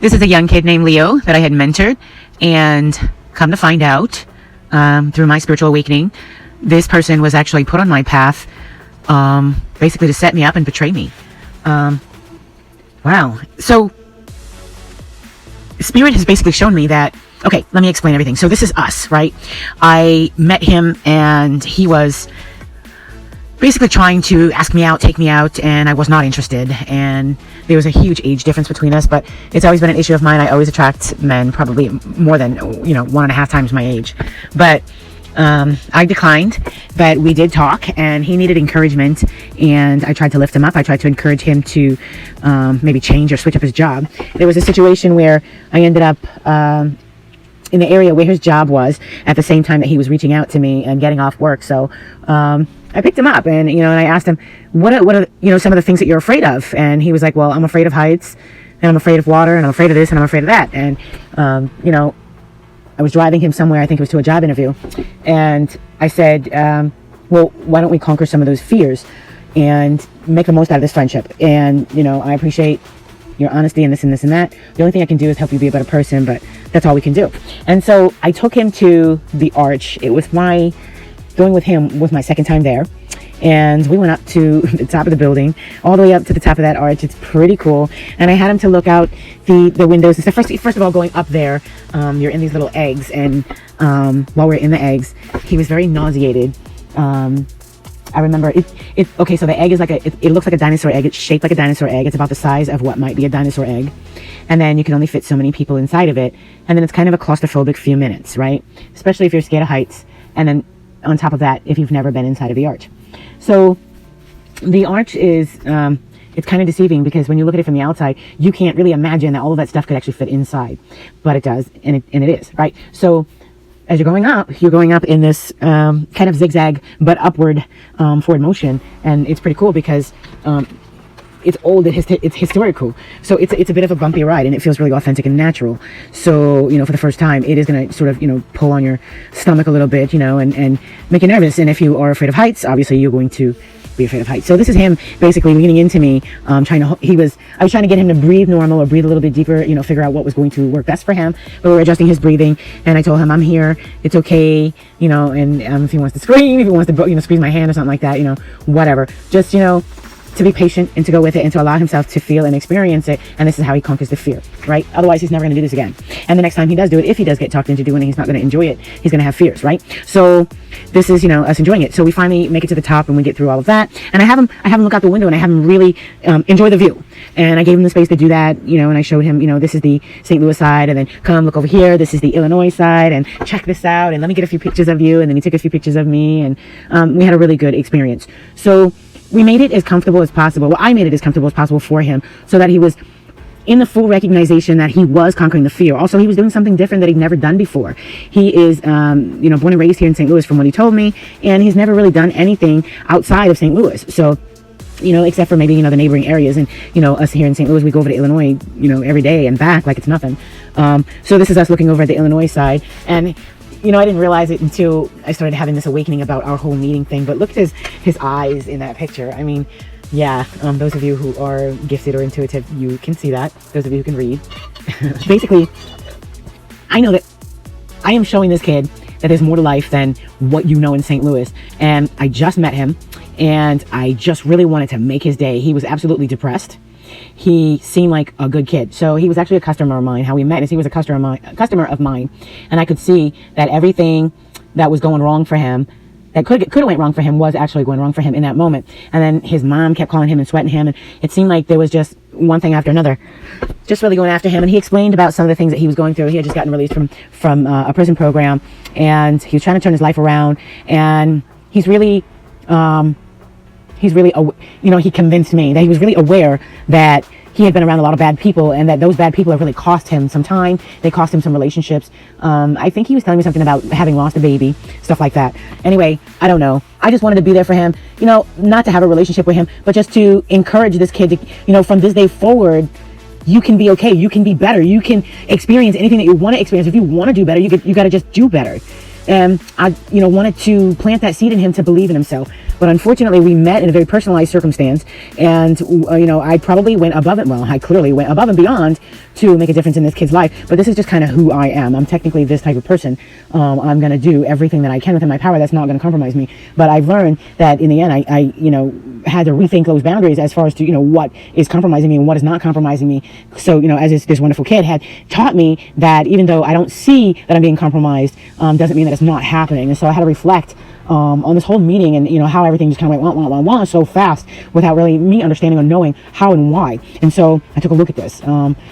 This is a young kid named Leo that I had mentored, and come to find out, through my spiritual awakening, this person was actually put on my path, basically to set me up and betray me. Wow. So, Spirit has basically shown me that, okay, let me explain everything. So this is us, right? I met him and he was basically trying to ask me out, take me out, and I was not interested. And there was a huge age difference between us, but it's always been an issue of mine. I always attract men probably more than, 1.5 times my age. But I declined, but we did talk, and he needed encouragement, and I tried to lift him up. I tried to encourage him to maybe change or switch up his job. There was a situation where I ended up in the area where his job was at the same time that he was reaching out to me and getting off work. So I picked him up, and and I asked him, what are some of the things that you're afraid of? And he was like, well, I'm afraid of heights, and I'm afraid of water, and I'm afraid of this, and I'm afraid of that. And I was driving him somewhere, I think it was to a job interview, and I said, well, why don't we conquer some of those fears and make the most out of this friendship? And I appreciate your honesty and this and this and that. The only thing I can do is help you be a better person, but that's all we can do. And so I took him to the Arch. It was going with him was my second time there. And we went up to the top of the building, all the way up to the top of that arch. It's pretty cool. And I had him to look out the windows and stuff. First of all, going up there, you're in these little eggs. And while we're in the eggs, he was very nauseated. I remember okay, so the egg is it looks like a dinosaur egg. It's shaped like a dinosaur egg. It's about the size of what might be a dinosaur egg. And then you can only fit so many people inside of it. And then it's kind of a claustrophobic few minutes, right? Especially if you're scared of heights. And then on top of that, if you've never been inside of the arch. So the arch is, it's kind of deceiving, because when you look at it from the outside, you can't really imagine that all of that stuff could actually fit inside, but it does. And it is, right? So as you're going up in this, kind of zigzag, but upward, forward motion. And it's pretty cool because, it's old, it's historical. So it's a bit of a bumpy ride, and it feels really authentic and natural. So, for the first time, it is going to sort of, pull on your stomach a little bit, and make you nervous. And if you are afraid of heights, obviously you're going to be afraid of heights. So this is him basically leaning into me, I was trying to get him to breathe normal, or breathe a little bit deeper, figure out what was going to work best for him. But we were adjusting his breathing, and I told him, I'm here, it's okay, and if he wants to scream, if he wants to, squeeze my hand or something like that, whatever. Just, to be patient and to go with it and to allow himself to feel and experience it. And this is how he conquers the fear, right? Otherwise, he's never going to do this again. And the next time he does do it, if he does get talked into doing it, he's not going to enjoy it. He's going to have fears, right? So this is, us enjoying it. So we finally make it to the top, and we get through all of that. And I have him look out the window, and I have him really enjoy the view. And I gave him the space to do that, and I showed him, this is the St. Louis side, and then come look over here. This is the Illinois side, and check this out, and let me get a few pictures of you. And then he took a few pictures of me, and we had a really good experience. So we made it as comfortable as possible. Well, I made it as comfortable as possible for him, so that he was in the full recognition that he was conquering the fear. Also, he was doing something different that he'd never done before. He is, born and raised here in St. Louis, from what he told me, and he's never really done anything outside of St. Louis. So, except for maybe, the neighboring areas. And, us here in St. Louis, we go over to Illinois, every day and back like it's nothing. So this is us looking over at the Illinois side. And I didn't realize it until I started having this awakening about our whole meeting thing. But look at his eyes in that picture. I mean, yeah, those of you who are gifted or intuitive, you can see that. Those of you who can read. Basically, I know that I am showing this kid that there's more to life than what you know in St. Louis. And I just met him, and I just really wanted to make his day. He was absolutely depressed. He seemed like a good kid. So he was actually a customer of mine. How we met is he was a customer of mine. And I could see that everything that was going wrong for him, that could have went wrong for him, was actually going wrong for him in that moment. And then his mom kept calling him and sweating him. And it seemed like there was just one thing after another, just really going after him. And he explained about some of the things that he was going through. He had just gotten released from a prison program, and he was trying to turn his life around. And he's really, he convinced me that he was really aware that he had been around a lot of bad people, and that those bad people have really cost him some time. They cost him some relationships. I think he was telling me something about having lost a baby, stuff like that. Anyway, I don't know. I just wanted to be there for him, not to have a relationship with him, but just to encourage this kid to, from this day forward, you can be okay. You can be better. You can experience anything that you want to experience. If you want to do better, you got to just do better. And I, wanted to plant that seed in him to believe in himself. but unfortunately we met in a very personalized circumstance, and I probably went above it. Well, I clearly went above and beyond to make a difference in this kid's life, but this is just kind of who I am. I'm technically this type of person. I'm going to do everything that I can within my power that's not going to compromise me, but I've learned that in the end I had to rethink those boundaries as far as to what is compromising me and what is not compromising me. So as this wonderful kid had taught me, that even though I don't see that I'm being compromised, doesn't mean that it's not happening. And so I had to reflect on this whole meeting, and how everything just kind of went wah so fast without really me understanding or knowing how and why. And so I took a look at this.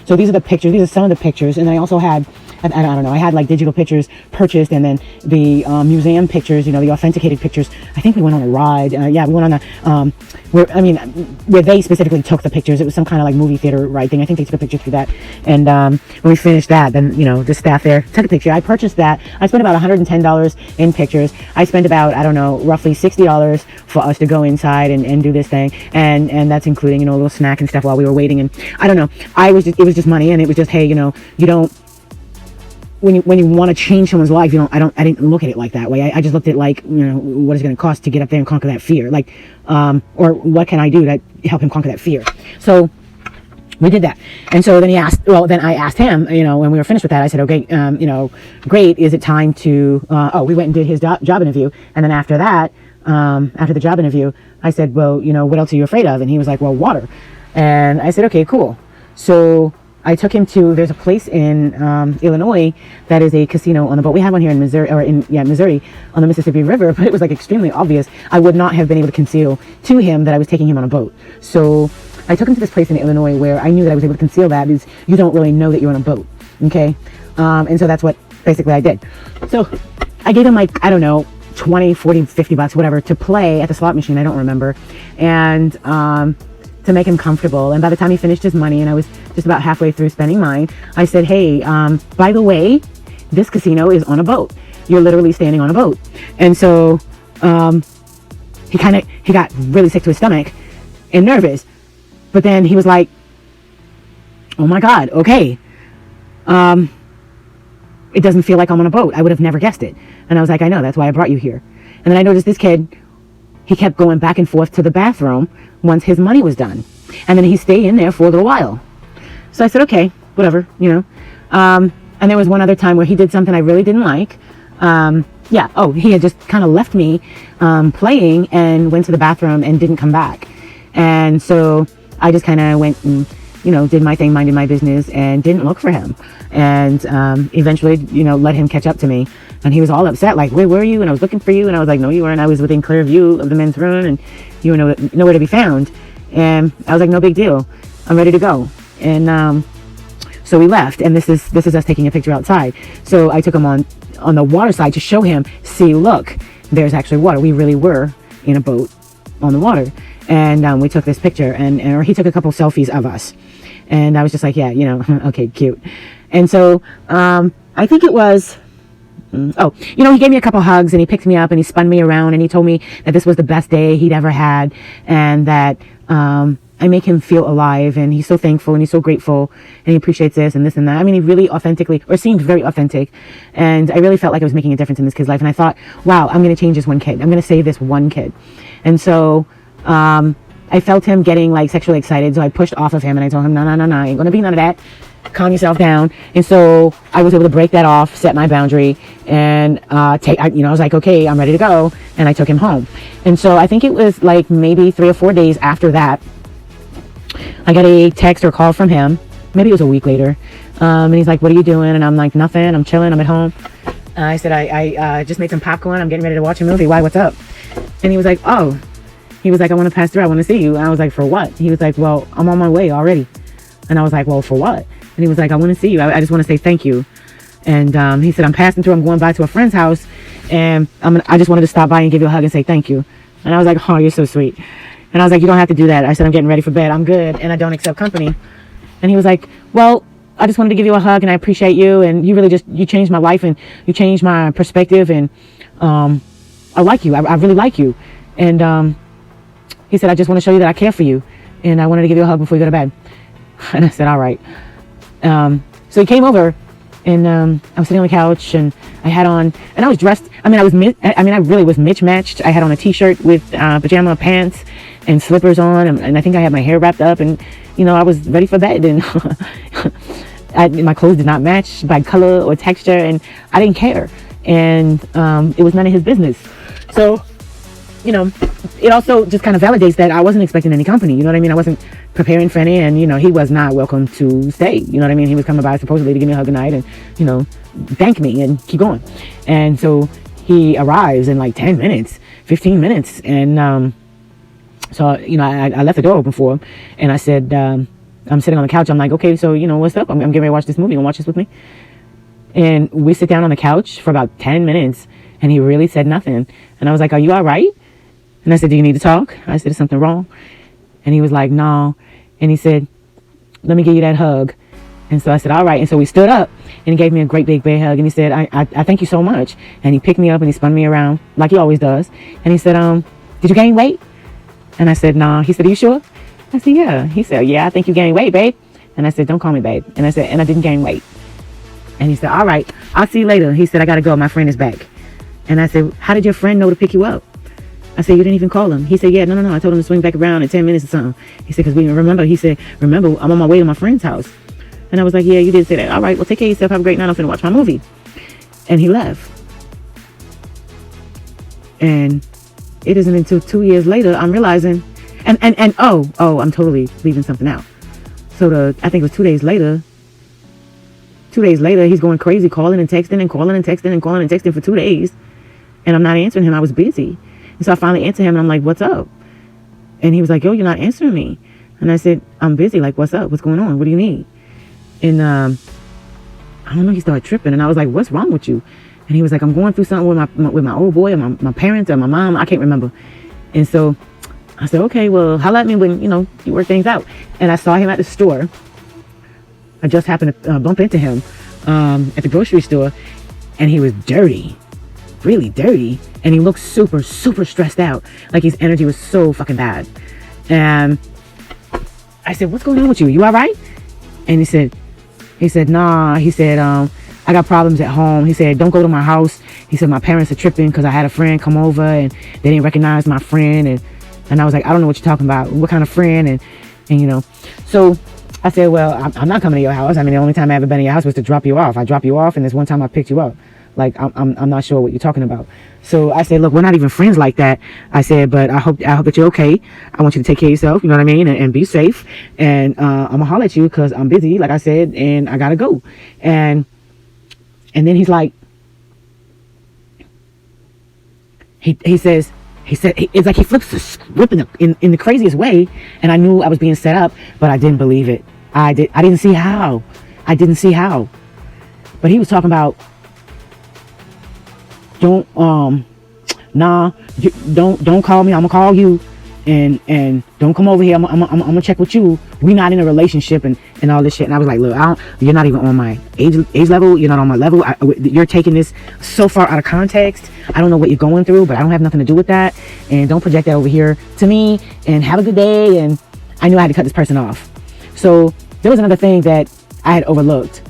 So these are the pictures. These are some of the pictures, and I also had, I don't know, I had like digital pictures purchased, and then the museum pictures, the authenticated pictures. I think we went on a ride. Yeah, we went on a where they specifically took the pictures. It was some kind of like movie theater ride thing. I think they took a picture through that. And when we finished that, then the staff there took a picture. I purchased that. I spent about $110 in pictures. I spent about, I don't know, roughly $60 for us to go inside and do this thing, and that's including a little snack and stuff while we were waiting. And I don't know, it was just money, and it was just, hey, you don't, when you want to change someone's life, I didn't look at it like that way. I just looked at like, what is it going to cost to get up there and conquer that fear, like, or what can I do to help him conquer that fear. So we did that. And so then then I asked him, when we were finished with that, I said, okay, great. Is it time to, we went and did his job interview. And then after that, after the job interview, I said, well, what else are you afraid of? And he was like, well, water. And I said, okay, cool. So I took him to, there's a place in Illinois that is a casino on the boat. We have one here in Missouri, Missouri on the Mississippi River, but it was like extremely obvious. I would not have been able to conceal to him that I was taking him on a boat. So I took him to this place in Illinois where I knew that I was able to conceal that, because you don't really know that you're on a boat, okay? And so that's what basically I did. So I gave him like, I don't know, 20, 40, 50 bucks, whatever, to play at the slot machine, I don't remember, and to make him comfortable. And by the time he finished his money and I was just about halfway through spending mine, I said, hey, by the way, this casino is on a boat. You're literally standing on a boat. And so he got really sick to his stomach and nervous. But then he was like, oh my God, okay. It doesn't feel like I'm on a boat. I would have never guessed it. And I was like, I know, that's why I brought you here. And then I noticed this kid, he kept going back and forth to the bathroom once his money was done. And then he stayed in there for a little while. So I said, okay, whatever, And there was one other time where he did something I really didn't like. He had just kind of left me playing and went to the bathroom and didn't come back. And so I just kind of went and, did my thing, minded my business, and didn't look for him. And eventually, let him catch up to me. And he was all upset, like, where were you? And I was looking for you. And I was like, no, you weren't. I was within clear view of the men's room, and you were nowhere to be found. And I was like, no big deal. I'm ready to go. And so we left. And this is us taking a picture outside. So I took him on the water side to show him, see, look, there's actually water. We really were in a boat on the water. And we took this picture, or he took a couple selfies of us. And I was just like, yeah, okay, cute. And so I think it was, he gave me a couple hugs, and he picked me up and he spun me around, and he told me that this was the best day he'd ever had, and that I make him feel alive, and he's so thankful and he's so grateful, and he appreciates this and this and that. I mean, he really seemed very authentic, and I really felt like I was making a difference in this kid's life. And I thought, wow, I'm going to change this one kid. I'm going to save this one kid. And so I felt him getting like sexually excited, so I pushed off of him and I told him, no, ain't gonna be none of that. Calm yourself down. And so I was able to break that off, set my boundary, and I was like, okay, I'm ready to go. And I took him home. And so I think it was like maybe 3 or 4 days after that, I got a text or call from him. Maybe it was a week later. And he's like, what are you doing? And I'm like, nothing, I'm chilling, I'm at home. I said, I just made some popcorn, I'm getting ready to watch a movie. Why, what's up? And he was like, oh. He was like, I want to pass through. I want to see you. And I was like, for what? He was like, well, I'm on my way already. And I was like, well, for what? And he was like, I want to see you. I just want to say thank you. And he said, I'm passing through. I'm going by to a friend's house. And I just wanted to stop by and give you a hug and say thank you. And I was like, oh, you're so sweet. And I was like, you don't have to do that. I said, I'm getting ready for bed. I'm good. And I don't accept company. And he was like, well, I just wanted to give you a hug and I appreciate you. And you really you changed my life and you changed my perspective. And I like you. I really like you. And he said, I just want to show you that I care for you. And I wanted to give you a hug before you go to bed. And I said, all right. So he came over And I was sitting on the couch, and I had on, and I was dressed. I mean, I really was mismatched. I had on a t-shirt with pajama pants and slippers on, and I think I had my hair wrapped up, and I was ready for bed. And my clothes did not match by color or texture, and I didn't care. And it was none of his business. So, it also just kind of validates that I wasn't expecting any company. You know what I mean? I wasn't preparing for any, and he was not welcome to stay. You know what I mean? He was coming by supposedly to give me a hug goodnight and thank me and keep going. And so he arrives in like 10 minutes, 15 minutes, and so I left the door open for him, and I said, I'm sitting on the couch. I'm like, okay, so what's up? I'm getting ready to watch this movie. You wanna watch this with me? And we sit down on the couch for about 10 minutes, and he really said nothing. And I was like, are you all right? And I said, do you need to talk? I said, is something wrong? And he was like, no. And he said, let me give you that hug. And so I said, all right. And so we stood up, and he gave me a great big bear hug. And he said, I thank you so much. And he picked me up, and he spun me around like he always does. And he said, did you gain weight? And I said, no. He said, are you sure? I said, yeah. He said, yeah, I think you gained weight, babe. And I said, don't call me babe. And I said, and I didn't gain weight. And he said, all right, I'll see you later. He said, I got to go. My friend is back. And I said, how did your friend know to pick you up? I said, you didn't even call him. He said, yeah, no. I told him to swing back around in 10 minutes or something. He said, because remember, I'm on my way to my friend's house. And I was like, yeah, you did say that. All right, well, take care of yourself. Have a great night. I'm finna watch my movie. And he left. And it isn't until 2 years later I'm realizing, and I'm totally leaving something out. So I think it was 2 days later. 2 days later, he's going crazy, calling and texting and calling and texting and calling and texting for 2 days. And I'm not answering him. I was busy. And so I finally answered him, and I'm like, what's up? And he was like, yo, you're not answering me. And I said, I'm busy. Like, what's up? What's going on? What do you need? And I don't know, he started tripping. And I was like, what's wrong with you? And he was like, I'm going through something with my old boy or my parents or my mom. I can't remember. And so I said, okay, well, holla at me when, you work things out. And I saw him at the store. I just happened to bump into him at the grocery store, and he was dirty, really dirty, and he looked super, super stressed out. Like his energy was so fucking bad. And I said, what's going on with you? You all right? And he said, nah. He said, I got problems at home. He said, don't go to my house. He said, my parents are tripping because I had a friend come over and they didn't recognize my friend. And I was like, I don't know what you're talking about. What kind of friend? And so I said, well, I'm not coming to your house. I mean, the only time I ever been in your house was to drop you off. I dropped you off, and there's one time I picked you up. Like, I'm not sure what you're talking about. So I said, look, we're not even friends like that. I said, but I hope that you're okay. I want you to take care of yourself, you know what I mean, and be safe. And I'm gonna holler at you because I'm busy, like I said, and I gotta go. And then he's like, he said it's like he flips the script in the craziest way. And I knew I was being set up, but I didn't believe it. I didn't see how. But he was talking about, don't call me. I'm gonna call you, and don't come over here. I'm gonna check with you. We're not in a relationship and all this shit. And I was like, look, you're not even on my age level. You're not on my level. You're taking this so far out of context. I don't know what you're going through, but I don't have nothing to do with that. And don't project that over here to me. And have a good day. And I knew I had to cut this person off. So there was another thing that I had overlooked.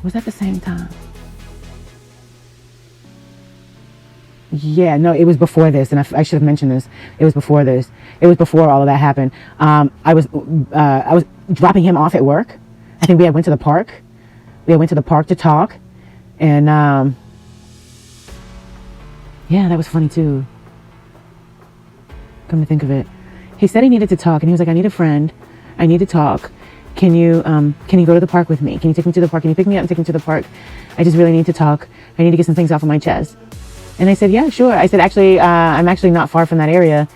Was that the same time? Yeah, no, it was before this, and I should have mentioned this. It was before this. It was before all of that happened. I was dropping him off at work. I think we had went to the park. We had went to the park to talk, and yeah, that was funny too. Come to think of it, he said he needed to talk, and he was like, "I need a friend. I need to talk. Can you go to the park with me? Can you take me to the park? Can you pick me up and take me to the park? I just really need to talk. I need to get some things off of my chest." And I said, yeah, sure. I said, actually, I'm actually not far from that area.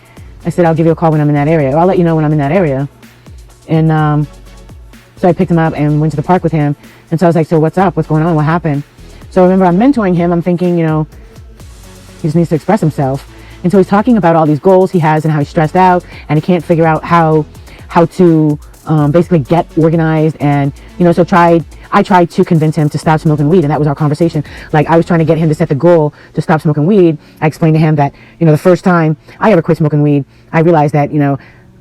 I said, I'll give you a call when I'm in that area. Or I'll let you know when I'm in that area. And so I picked him up and went to the park with him. And so I was like, so what's up? What's going on? What happened? So I remember I'm mentoring him. I'm thinking, he just needs to express himself. And so he's talking about all these goals he has and how he's stressed out. And he can't figure out how to basically get organized. And, so I tried to convince him to stop smoking weed. And that was our conversation. Like, I was trying to get him to set the goal to stop smoking weed. I explained to him that, the first time I ever quit smoking weed, I realized that,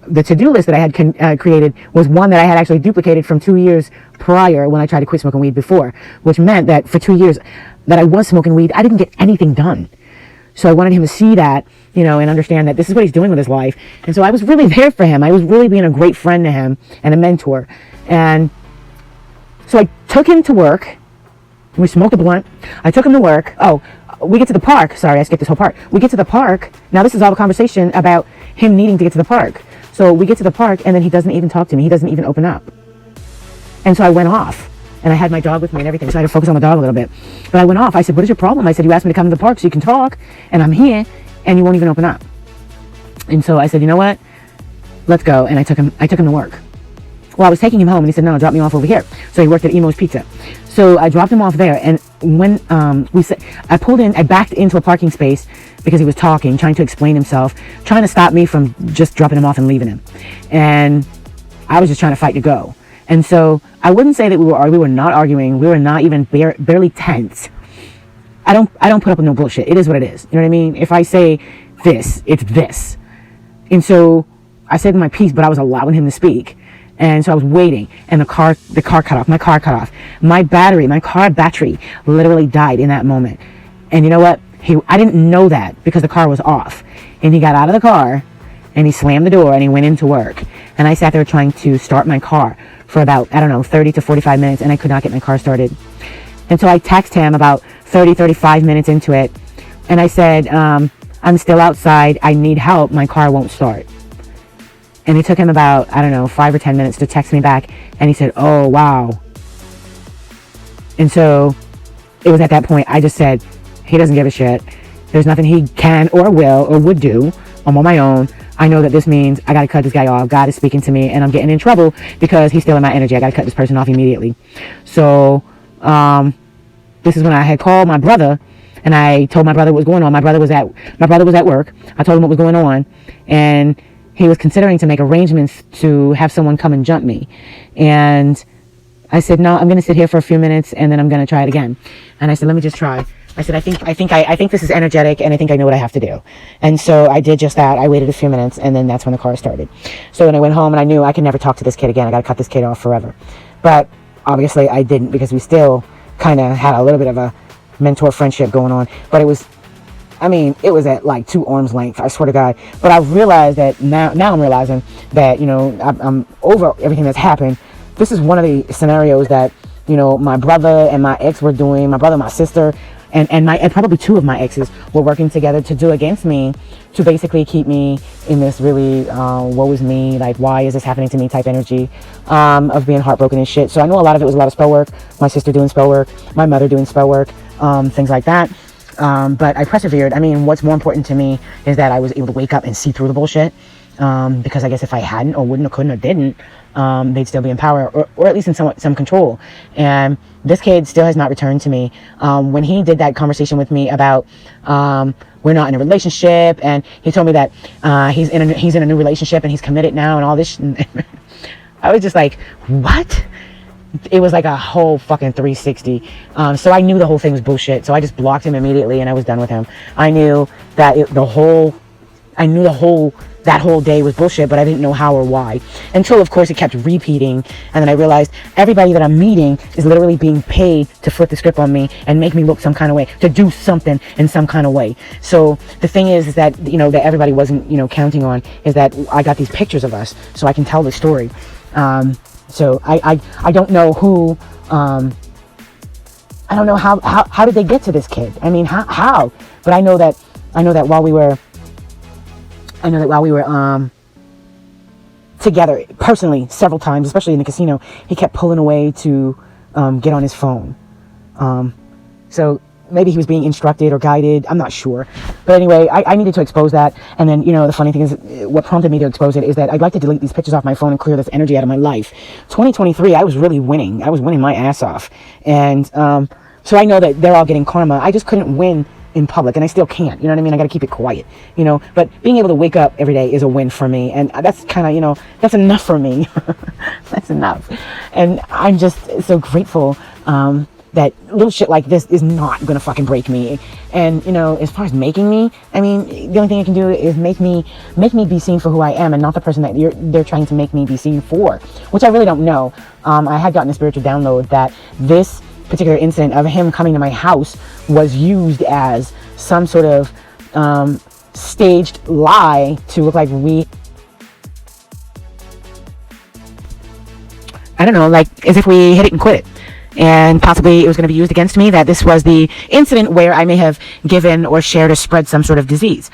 the to-do list that I had created was one that I had actually duplicated from 2 years prior when I tried to quit smoking weed before, which meant that for 2 years that I was smoking weed, I didn't get anything done. So I wanted him to see that, and understand that this is what he's doing with his life. And so I was really there for him. I was really being a great friend to him and a mentor. And so I took him to work. We smoked a blunt. I took him to work. Oh, we get to the park. Sorry, I skipped this whole part. We get to the park. Now this is all the conversation about him needing to get to the park. So we get to the park and then he doesn't even talk to me. He doesn't even open up. And so I went off. And I had my dog with me and everything, so I had to focus on the dog a little bit. But I went off. I said, what is your problem? I said, you asked me to come to the park so you can talk, and I'm here, and you won't even open up. And so I said, you know what? Let's go. And I took him to work. Well, I was taking him home, and he said, no, drop me off over here. So he worked at Emo's Pizza. So I dropped him off there, and when I backed into a parking space because he was talking, trying to explain himself, trying to stop me from just dropping him off and leaving him. And I was just trying to fight to go. And so I wouldn't say that we were not arguing. We were not even barely tense. I don't put up with no bullshit. It is what it is. You know what I mean? If I say this, it's this. And so I said my piece, but I was allowing him to speak. And so I was waiting, and the car cut off. My car cut off. My car battery literally died in that moment. And you know what? I didn't know that because the car was off. And he got out of the car, and he slammed the door, and he went into work. And I sat there trying to start my car for about, 30 to 45 minutes, and I could not get my car started. And so I texted him about 35 minutes into it, and I said, I'm still outside, I need help, my car won't start. And it took him about, 5 or 10 minutes to text me back, and he said, oh, wow. And so it was at that point, I just said, he doesn't give a shit. There's nothing he can or will or would do. I'm on my own. I know that this means I gotta cut this guy off. God is speaking to me, and I'm getting in trouble because he's stealing my energy. I gotta cut this person off immediately. So, this is when I had called my brother, and I told my brother what was going on. My brother was at work. I told him what was going on, and he was considering to make arrangements to have someone come and jump me. And I said, no, I'm gonna sit here for a few minutes, and then I'm gonna try it again. And I said, let me just try. I said, I think this is energetic, and I think I know what I have to do. And so I did just that. I waited a few minutes, and then that's when the car started. So when I went home, and I knew I could never talk to this kid again. I got to cut this kid off forever. But obviously I didn't, because we still kind of had a little bit of a mentor friendship going on. But it was at like 2 arms length, I swear to God. But I realized that now I'm realizing that, I'm over everything that's happened. This is one of the scenarios that, my brother and my ex were doing, my brother and my sister, and probably 2 of my exes were working together to do against me, to basically keep me in this really woe is me, like, why is this happening to me type energy, of being heartbroken and shit. So I know a lot of it was a lot of spell work, my sister doing spell work, my mother doing spell work, things like that. But I persevered. What's more important to me is that I was able to wake up and see through the bullshit, because I guess if I hadn't or wouldn't or couldn't or didn't, they'd still be in power, or at least in some control. And this kid still has not returned to me. When he did that conversation with me about we're not in a relationship, and he told me that he's in a new relationship and he's committed now and all this I was just like, what? It was like a whole fucking 360. So I knew the whole thing was bullshit, so I just blocked him immediately, and I was done with him. I knew that that whole day was bullshit, but I didn't know how or why. Until, of course, it kept repeating, and then I realized everybody that I'm meeting is literally being paid to flip the script on me and make me look some kind of way, to do something in some kind of way. So the thing is that, that everybody wasn't, counting on, is that I got these pictures of us, so I can tell the story. So I don't know who, I don't know how did they get to this kid? How? But I know that while we were together personally several times, especially in the casino, he kept pulling away to get on his phone. So maybe he was being instructed or guided. I'm not sure. But anyway, I needed to expose that. And then, the funny thing is, what prompted me to expose it is that I'd like to delete these pictures off my phone and clear this energy out of my life. 2023, I was really winning. I was winning my ass off. And so I know that they're all getting karma. I just couldn't win in public, and I still can't, you know what I mean? I gotta keep it quiet, but being able to wake up every day is a win for me, and that's kind of, that's enough for me. That's enough. And I'm just so grateful that little shit like this is not gonna fucking break me. And, you know, as far as making me, I mean, the only thing it can do is make me be seen for who I am and not the person that they're trying to make me be seen for, which I really don't know. I had gotten a spiritual download that this particular incident of him coming to my house was used as some sort of staged lie to look like I don't know, like as if we hit it and quit it. And possibly it was going to be used against me, that this was the incident where I may have given or shared or spread some sort of disease.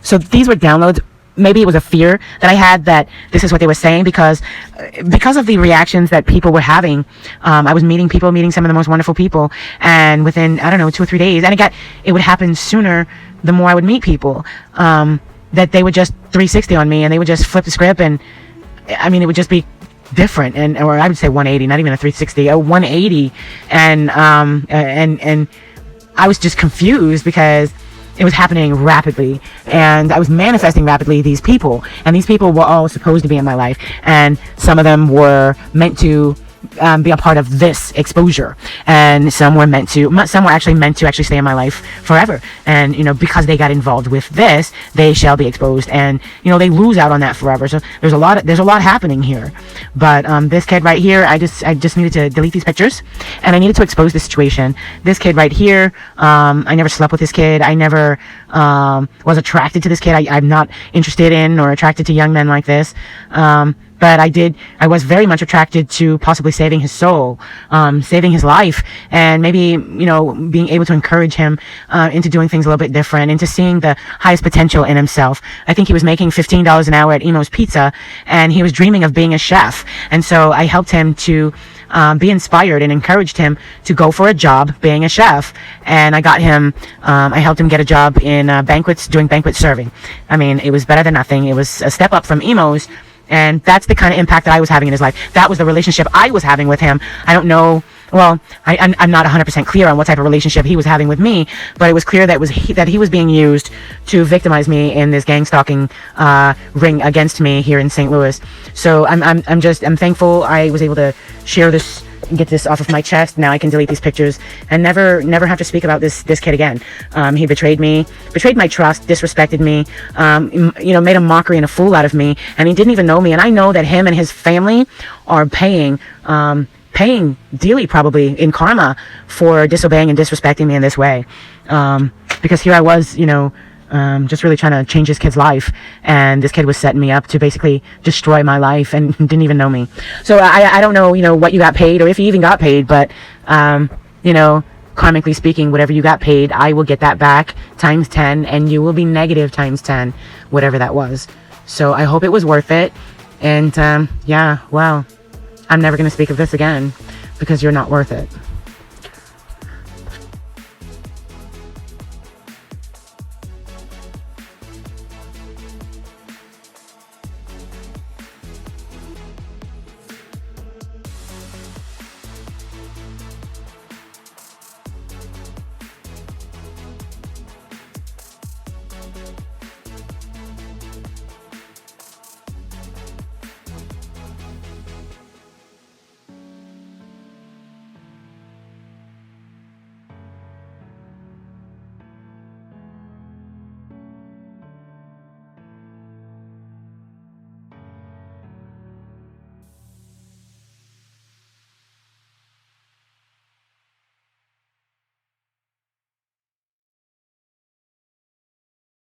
So these were downloads. Maybe it was a fear that I had that this is what they were saying, because of the reactions that people were having. I was meeting some of the most wonderful people, and within, I don't know, 2 or 3 days, and it would happen sooner the more I would meet people, that they would just 360 on me, and they would just flip the script, and I mean, it would just be different, or I would say 180, not even a 360, a 180, and I was just confused because it was happening rapidly, and I was manifesting rapidly these people, and these people were all supposed to be in my life, and some of them were meant to be a part of this exposure, and some were actually meant to stay in my life forever. And, you know, because they got involved with this, they shall be exposed, and, you know, they lose out on that forever. So there's a lot happening here. But this kid right here, I just needed to delete these pictures, and I needed to expose this situation. This kid right here, I never slept with this kid. I never was attracted to this kid. I'm not interested in or attracted to young men like this. But I was very much attracted to possibly saving his soul, saving his life, and maybe, you know, being able to encourage him into doing things a little bit different, into seeing the highest potential in himself. I think he was making $15 an hour at Emo's Pizza, and he was dreaming of being a chef. And so I helped him to be inspired and encouraged him to go for a job being a chef. And I helped him get a job in banquets, doing banquet serving. I mean, it was better than nothing. It was a step up from Emo's. And that's the kind of impact that I was having in his life. That was the relationship I was having with him. I don't know. Well, I'm not 100% clear on what type of relationship he was having with me, but it was clear that he was being used to victimize me in this gang stalking ring against me here in St. Louis. So I'm thankful I was able to share this and get this off of my chest. Now I can delete these pictures and never have to speak about this kid again. He betrayed me, betrayed my trust, disrespected me, you know, made a mockery and a fool out of me, and he didn't even know me. And I know that him and his family are paying dearly, probably in karma, for disobeying and disrespecting me in this way. Because here I was, you know, just really trying to change this kid's life, and this kid was setting me up to basically destroy my life and didn't even know me. So I don't know, you know, what you got paid, or if you even got paid, but you know, karmically speaking, whatever you got paid, I will get that back times 10, and you will be negative times 10, whatever that was. So I hope it was worth it. And yeah, well, I'm never going to speak of this again, because you're not worth it.